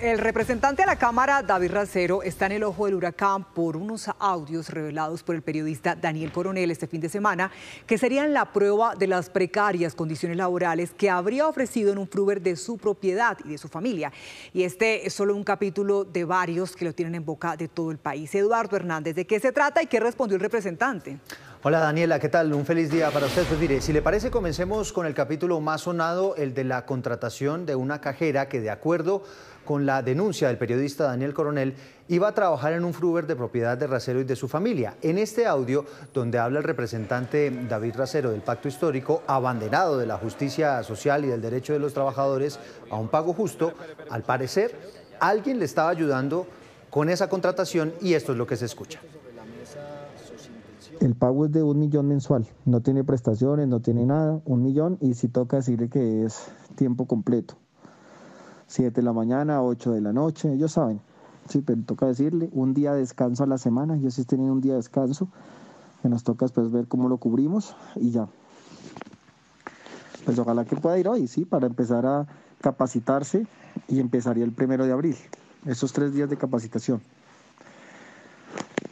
El representante de la Cámara, David Racero, está en el ojo del huracán por unos audios revelados por el periodista Daniel Coronel este fin de semana, que serían la prueba de las precarias condiciones laborales que habría ofrecido en un Fruver de su propiedad y de su familia. Y este es solo un capítulo de varios que lo tienen en boca de todo el país. Eduardo Hernández, ¿de qué se trata y qué respondió el representante? Hola Daniela, ¿qué tal? Un feliz día para usted. Pues mire, si le parece, comencemos con el capítulo más sonado, el de la contratación de una cajera que, de acuerdo con la denuncia del periodista Daniel Coronel, iba a trabajar en un Fruver de propiedad de Racero y de su familia. En este audio, donde habla el representante David Racero del Pacto Histórico, abanderado de la justicia social y del derecho de los trabajadores a un pago justo, al parecer, alguien le estaba ayudando con esa contratación y esto es lo que se escucha. El pago es de 1 millón mensual, no tiene prestaciones, no tiene nada, 1 millón, y si toca decirle que es tiempo completo. 7 de la mañana, 8 de la noche, ellos saben. Sí, pero toca decirle un día de descanso a la semana, ellos sí tienen un día de descanso, que nos toca después ver cómo lo cubrimos y ya. Pues ojalá que pueda ir hoy, sí, para empezar a capacitarse y empezaría el 1 de abril, esos 3 días de capacitación.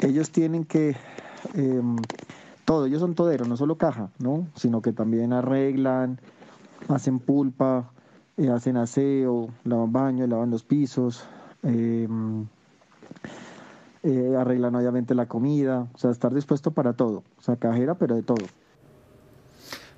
Ellos tienen que, todo, ellos son toderos, no solo caja, ¿no? Sino que también arreglan, hacen pulpa, hacen aseo, lavan baños, lavan los pisos, arreglan obviamente la comida, o sea, estar dispuesto para todo, o sea, cajera, pero de todo.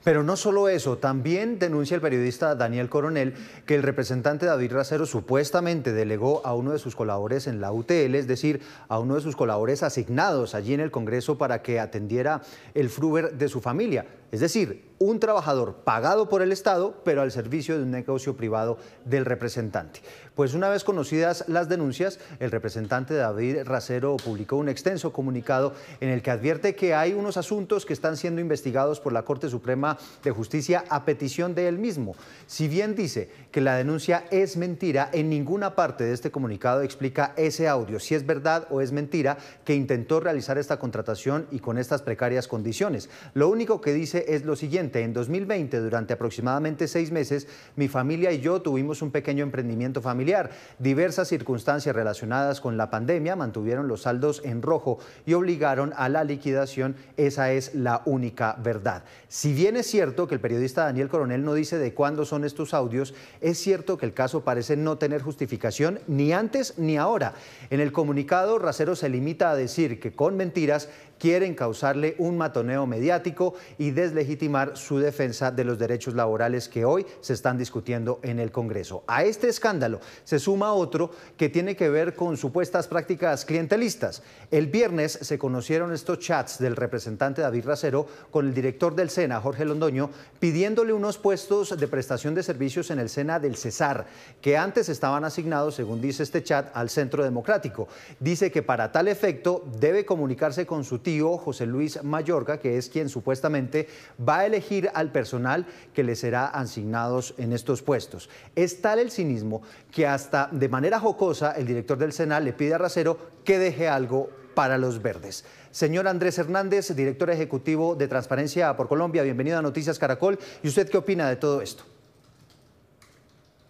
Pero no solo eso, también denuncia el periodista Daniel Coronel que el representante David Racero supuestamente delegó a uno de sus colaboradores en la UTL, es decir, a uno de sus colaboradores asignados allí en el Congreso para que atendiera el Fruver de su familia. Es decir, un trabajador pagado por el Estado, pero al servicio de un negocio privado del representante. Pues una vez conocidas las denuncias, el representante David Racero publicó un extenso comunicado en el que advierte que hay unos asuntos que están siendo investigados por la Corte Suprema de Justicia a petición de él mismo. Si bien dice que la denuncia es mentira, en ninguna parte de este comunicado explica ese audio, si es verdad o es mentira que intentó realizar esta contratación y con estas precarias condiciones. Lo único que dice es lo siguiente: en 2020, durante aproximadamente 6 meses, mi familia y yo tuvimos un pequeño emprendimiento familiar. Diversas circunstancias relacionadas con la pandemia mantuvieron los saldos en rojo y obligaron a la liquidación. Esa es la única verdad. Si bien es cierto que el periodista Daniel Coronel no dice de cuándo son estos audios, es cierto que el caso parece no tener justificación ni antes ni ahora. En el comunicado, Racero se limita a decir que con mentiras quieren causarle un matoneo mediático y deslegitimar su defensa de los derechos laborales que hoy se están discutiendo en el Congreso. A este escándalo se suma otro que tiene que ver con supuestas prácticas clientelistas. El viernes se conocieron estos chats del representante David Racero con el director del SENA, Jorge Londoño, pidiéndole unos puestos de prestación de servicios en el SENA del Cesar, que antes estaban asignados, según dice este chat, al Centro Democrático. Dice que para tal efecto debe comunicarse con su tío José Luis Mayorga, que es quien supuestamente va a elegir al personal que le será asignados en estos puestos. Es tal el cinismo que hasta de manera jocosa el director del SENA le pide a Racero que deje algo para los verdes. Señor Andrés Hernández, director ejecutivo de Transparencia por Colombia, bienvenido a Noticias Caracol. ¿Y usted qué opina de todo esto?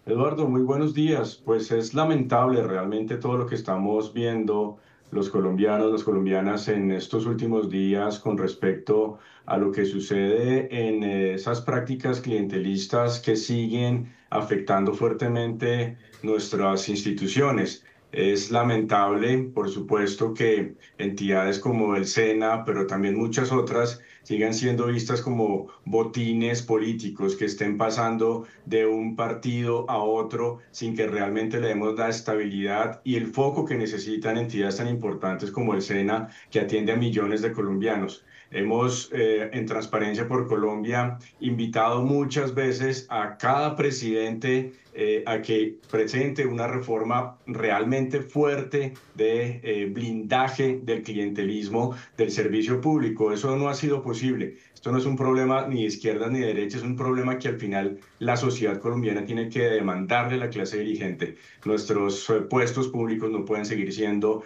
Eduardo, muy buenos días. Pues es lamentable realmente todo lo que estamos viendo los colombianos, las colombianas en estos últimos días con respecto a lo que sucede en esas prácticas clientelistas que siguen afectando fuertemente nuestras instituciones. Es lamentable, por supuesto, que entidades como el SENA, pero también muchas otras, sigan siendo vistas como botines políticos que estén pasando de un partido a otro sin que realmente le demos la estabilidad y el foco que necesitan entidades tan importantes como el SENA, que atiende a millones de colombianos. Hemos, en Transparencia por Colombia, invitado muchas veces a cada presidente a que presente una reforma realmente fuerte de blindaje del clientelismo del servicio público. Eso no ha sido posible. Esto no es un problema ni de izquierda ni de derecha, es un problema que al final la sociedad colombiana tiene que demandarle a la clase dirigente. Nuestros puestos públicos no pueden seguir siendo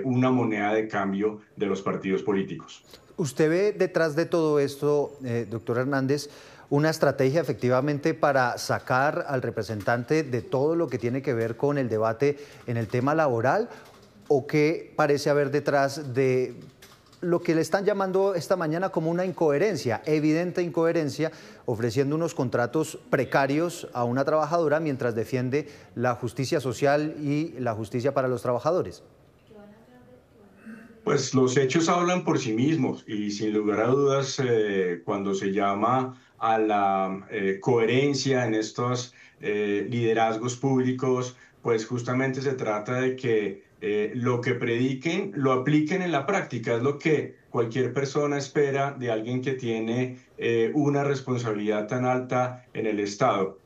una moneda de cambio de los partidos políticos. Usted ve detrás de todo esto, doctor Hernández, una estrategia efectivamente para sacar al representante de todo lo que tiene que ver con el debate en el tema laboral? ¿O qué parece haber detrás de lo que le están llamando esta mañana como una incoherencia, evidente incoherencia, ofreciendo unos contratos precarios a una trabajadora mientras defiende la justicia social y la justicia para los trabajadores? Pues los hechos hablan por sí mismos y sin lugar a dudas, cuando se llama a la coherencia en estos liderazgos públicos, pues justamente se trata de que lo que prediquen lo apliquen en la práctica. Es lo que cualquier persona espera de alguien que tiene una responsabilidad tan alta en el Estado.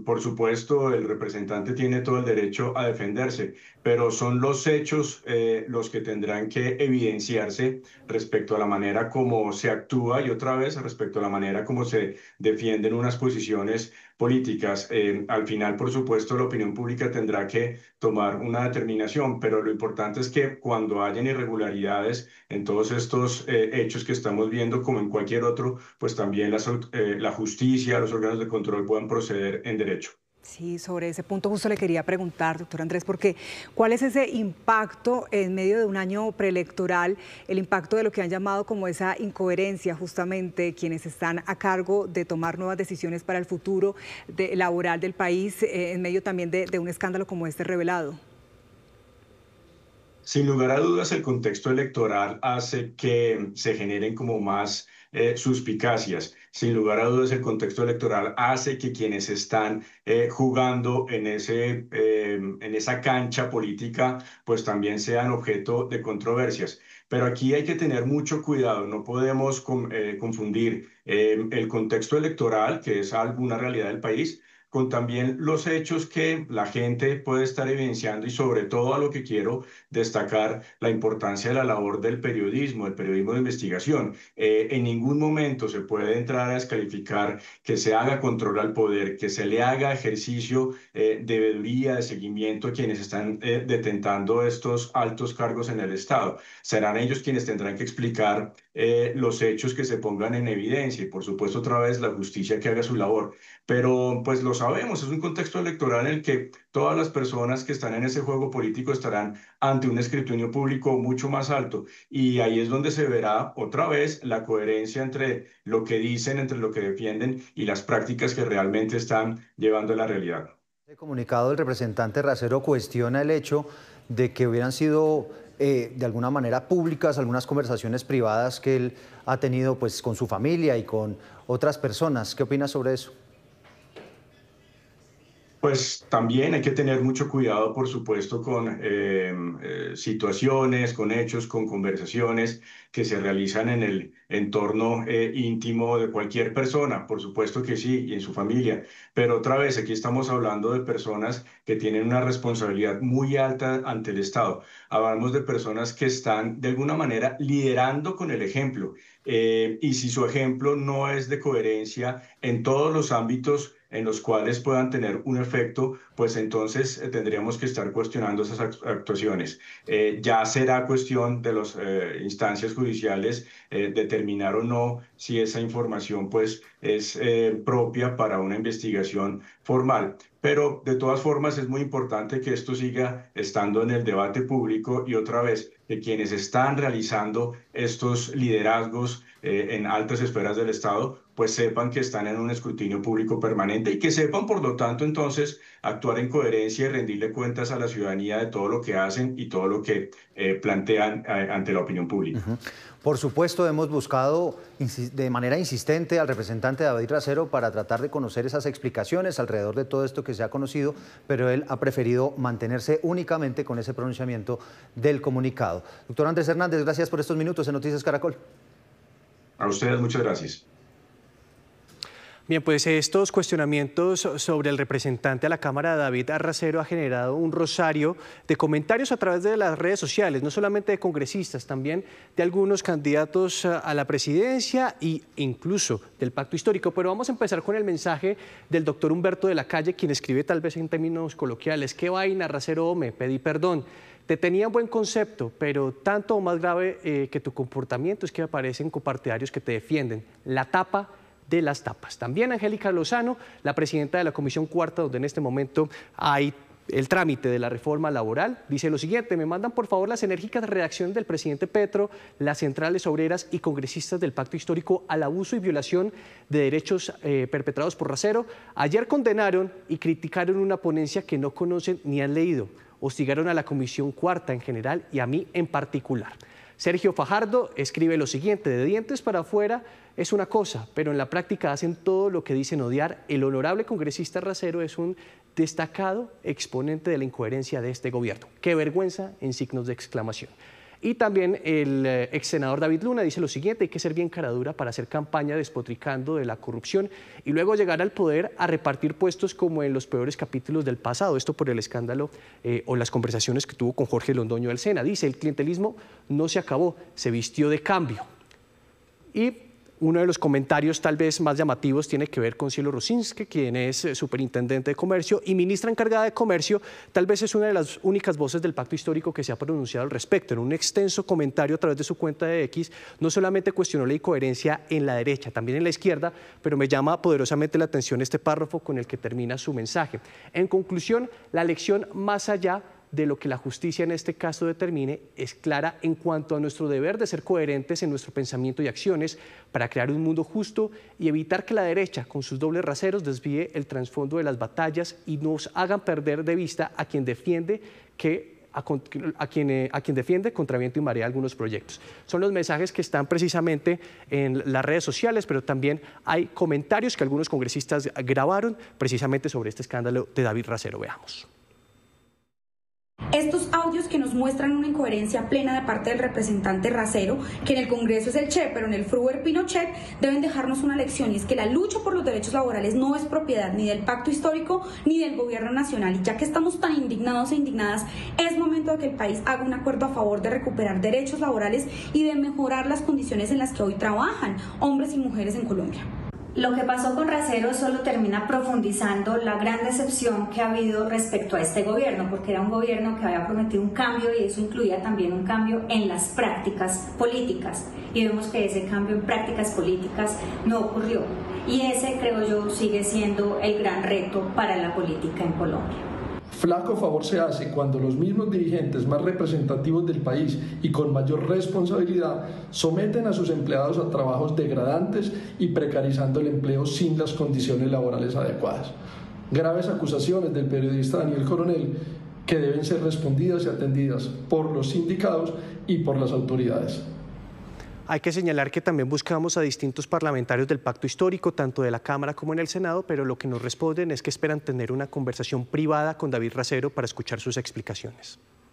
Por supuesto, el representante tiene todo el derecho a defenderse, pero son los hechos los que tendrán que evidenciarse respecto a la manera como se actúa y otra vez respecto a la manera como se defienden unas posiciones políticas. Al final, por supuesto, la opinión pública tendrá que tomar una determinación, pero lo importante es que cuando hayan irregularidades en todos estos hechos que estamos viendo, como en cualquier otro, pues también la justicia, los órganos de control puedan proceder en derecho. Sí, sobre ese punto justo le quería preguntar, doctor Andrés, porque ¿cuál es ese impacto en medio de un año preelectoral, el impacto de lo que han llamado como esa incoherencia justamente quienes están a cargo de tomar nuevas decisiones para el futuro laboral del país en medio también de un escándalo como este revelado? Sin lugar a dudas, el contexto electoral hace que se generen como más suspicacias. Sin lugar a dudas, el contexto electoral hace que quienes están jugando en esa cancha política, pues también sean objeto de controversias. Pero aquí hay que tener mucho cuidado, no podemos confundir el contexto electoral, que es alguna realidad del país, con también los hechos que la gente puede estar evidenciando y sobre todo a lo que quiero destacar la importancia de la labor del periodismo de investigación. En ningún momento se puede entrar a descalificar que se haga control al poder, que se le haga ejercicio de veeduría, de seguimiento a quienes están detentando estos altos cargos en el Estado. Serán ellos quienes tendrán que explicar los hechos que se pongan en evidencia y por supuesto otra vez la justicia que haga su labor. Pero pues lo sabemos, es un contexto electoral en el que todas las personas que están en ese juego político estarán ante un escrutinio público mucho más alto y ahí es donde se verá otra vez la coherencia entre lo que dicen, entre lo que defienden y las prácticas que realmente están llevando a la realidad. En el comunicado, el representante Racero cuestiona el hecho de que hubieran sido de alguna manera públicas algunas conversaciones privadas que él ha tenido pues, con su familia y con otras personas. ¿Qué opina sobre eso? Pues también hay que tener mucho cuidado, por supuesto, con situaciones, con hechos, con conversaciones que se realizan en el entorno íntimo de cualquier persona. Por supuesto que sí, y en su familia. Pero otra vez, aquí estamos hablando de personas que tienen una responsabilidad muy alta ante el Estado. Hablamos de personas que están de alguna manera liderando con el ejemplo. Y si su ejemplo no es de coherencia en todos los ámbitos en los cuales puedan tener un efecto, pues entonces tendríamos que estar cuestionando esas actuaciones. Ya será cuestión de las instancias judiciales determinar o no si esa información pues es propia para una investigación formal. Pero de todas formas es muy importante que esto siga estando en el debate público y otra vez que quienes están realizando estos liderazgos en altas esferas del Estado pues sepan que están en un escrutinio público permanente y que sepan, por lo tanto, entonces actuar en coherencia y rendirle cuentas a la ciudadanía de todo lo que hacen y todo lo que plantean ante la opinión pública. Por supuesto, hemos buscado de manera insistente al representante David Racero para tratar de conocer esas explicaciones alrededor de todo esto que se ha conocido, pero él ha preferido mantenerse únicamente con ese pronunciamiento del comunicado. Doctor Andrés Hernández, gracias por estos minutos en Noticias Caracol. A ustedes, muchas gracias. Bien, pues estos cuestionamientos sobre el representante a la Cámara, David Racero, ha generado un rosario de comentarios a través de las redes sociales, no solamente de congresistas, también de algunos candidatos a la presidencia e incluso del pacto histórico. Pero vamos a empezar con el mensaje del doctor Humberto de la Calle, quien escribe tal vez en términos coloquiales: «¿Qué vaina, Racero, me pedí perdón? Te tenía buen concepto, pero tanto o más grave que tu comportamiento es que aparecen copartidarios que te defienden. La tapa de las tapas. También Angélica Lozano, la presidenta de la Comisión Cuarta, donde en este momento hay el trámite de la reforma laboral, dice lo siguiente: me mandan por favor las enérgicas reacciones del presidente Petro, las centrales obreras y congresistas del Pacto Histórico al abuso y violación de derechos perpetrados por Racero. Ayer condenaron y criticaron una ponencia que no conocen ni han leído. Hostigaron a la Comisión Cuarta en general y a mí en particular. Sergio Fajardo escribe lo siguiente: de dientes para afuera es una cosa, pero en la práctica hacen todo lo que dicen odiar. El honorable congresista Racero es un destacado exponente de la incoherencia de este gobierno. ¡Qué vergüenza! En signos de exclamación. Y también el ex senador David Luna dice lo siguiente: hay que ser bien caradura para hacer campaña despotricando de la corrupción y luego llegar al poder a repartir puestos como en los peores capítulos del pasado. Esto por el escándalo o las conversaciones que tuvo con Jorge Londoño del SENA. Dice: el clientelismo no se acabó, se vistió de cambio. Y uno de los comentarios tal vez más llamativos tiene que ver con Cielo Rosinski, quien es superintendente de Comercio y ministra encargada de Comercio. Tal vez es una de las únicas voces del Pacto Histórico que se ha pronunciado al respecto. En un extenso comentario a través de su cuenta de X, no solamente cuestionó la incoherencia en la derecha, también en la izquierda, pero me llama poderosamente la atención este párrafo con el que termina su mensaje. En conclusión, la lección más allá de lo que la justicia en este caso determine es clara en cuanto a nuestro deber de ser coherentes en nuestro pensamiento y acciones para crear un mundo justo y evitar que la derecha, con sus dobles raseros, desvíe el trasfondo de las batallas y nos hagan perder de vista a quien defiende contra viento y marea algunos proyectos. Son los mensajes que están precisamente en las redes sociales, pero también hay comentarios que algunos congresistas grabaron precisamente sobre este escándalo de David Racero. Veamos. Estos audios que nos muestran una incoherencia plena de parte del representante Racero, que en el Congreso es el Che, pero en el Fruer Pinochet, deben dejarnos una lección, y es que la lucha por los derechos laborales no es propiedad ni del Pacto Histórico ni del Gobierno Nacional. Y ya que estamos tan indignados e indignadas, es momento de que el país haga un acuerdo a favor de recuperar derechos laborales y de mejorar las condiciones en las que hoy trabajan hombres y mujeres en Colombia. Lo que pasó con Racero solo termina profundizando la gran decepción que ha habido respecto a este gobierno, porque era un gobierno que había prometido un cambio y eso incluía también un cambio en las prácticas políticas. Y vemos que ese cambio en prácticas políticas no ocurrió. Y ese, creo yo, sigue siendo el gran reto para la política en Colombia. Flaco favor se hace cuando los mismos dirigentes más representativos del país y con mayor responsabilidad someten a sus empleados a trabajos degradantes y precarizando el empleo sin las condiciones laborales adecuadas. Graves acusaciones del periodista Daniel Coronel que deben ser respondidas y atendidas por los sindicados y por las autoridades. Hay que señalar que también buscamos a distintos parlamentarios del Pacto Histórico, tanto de la Cámara como en el Senado, pero lo que nos responden es que esperan tener una conversación privada con David Racero para escuchar sus explicaciones.